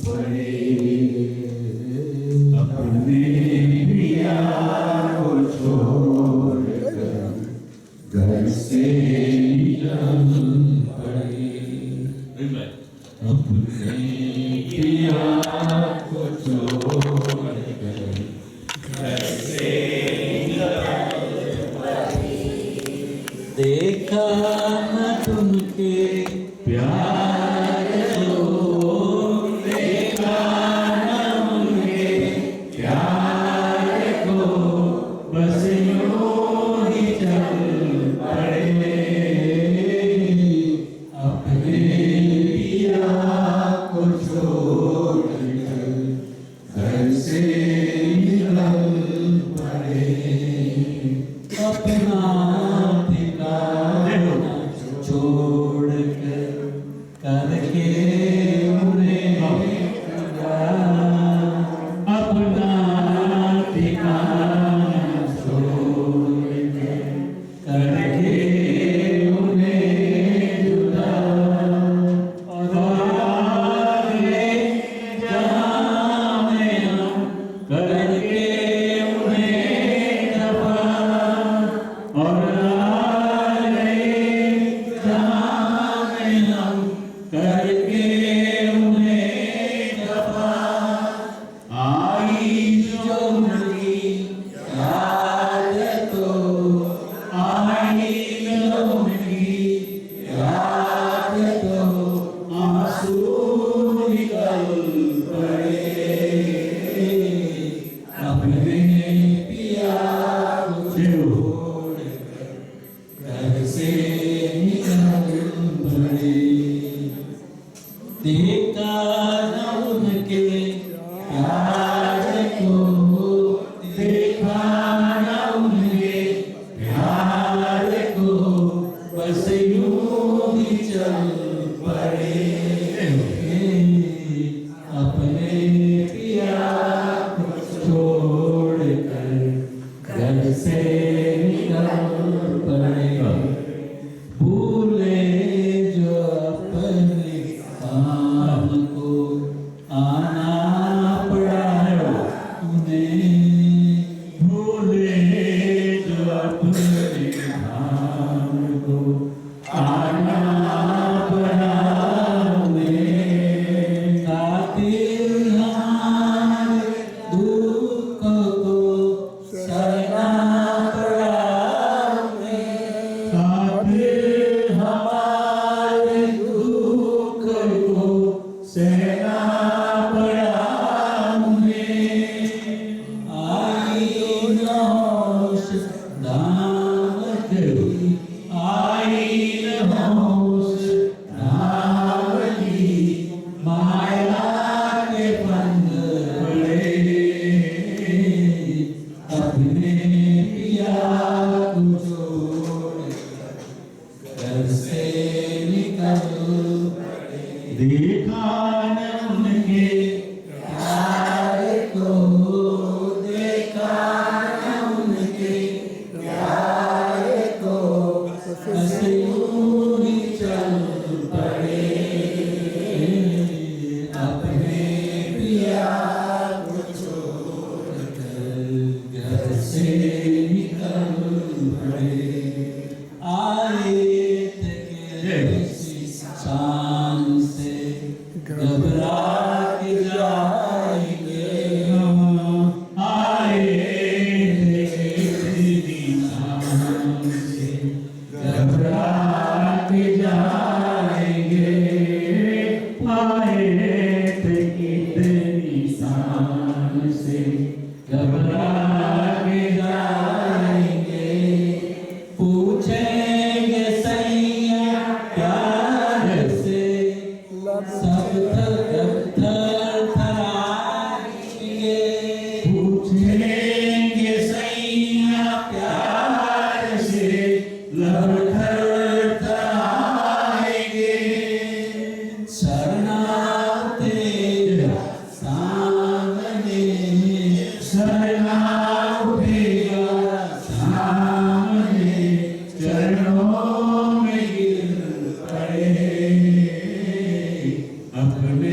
पड़े, अपने प्रिया को छोड़कर घर से निकल पड़े, अपने प्रिया को छोड़कर घर से देखा न तुमके प्यार को, देखा न उनके प्यार को, बस यूं ही चल पड़े, अपने पिया को छोड़कर घर से निकल पड़े, अपना छोड़कर करके उन्हें अपना ठिकाना छोड़कर करके उन्हें जुदा, और आगे जहाँ में हम करके उन्हें दफा, और करके उन्हें दफा, आई जो उनकी याद तो, आई जो उनकी याद तो, आंसू निकल पड़े, अपने पिया को छोड़कर घर से निकल पड़े, देखा न उनके प्यार को, देखा न उनके प्यार को, बस यूं ही चल पड़े, अपने पिया को छोड़कर घर से निकल पड़े, भूले जो अपने काम को आना पड़ा उन्हें, भूले जो अपने काम को आना पड़ा उन्हें, खातिर हमारे दुख को सहना पड़ा उन्हें, खातिर हमारे दुख को सहना पड़ा उन्हें, आई न होश दाम करी, आई न होश दाम की, माया के पंग पड़े, अपने पिया को छोड़कर घर से निकल पड़े, देखा न उनके प्यार को, देखा न उनके प्यार को, बस यूं ही चल पड़े, अपने पिया को छोड़कर घर से निकल पड़े, आए थे शान से घबरा के जाएंगे, आए थे शान से घबरा के जाएंगे, आए थे कितनी शान से घबरा के जाएंगे, पूछेंगे सैया प्यार से, सब थर थराएंगे, पूछेंगे सैया प्यार से, लहर थर थराएंगे, शरणागत तेरा सामने, शरणागत उठेगा सामने, चरणों में गिर पड़े, अपने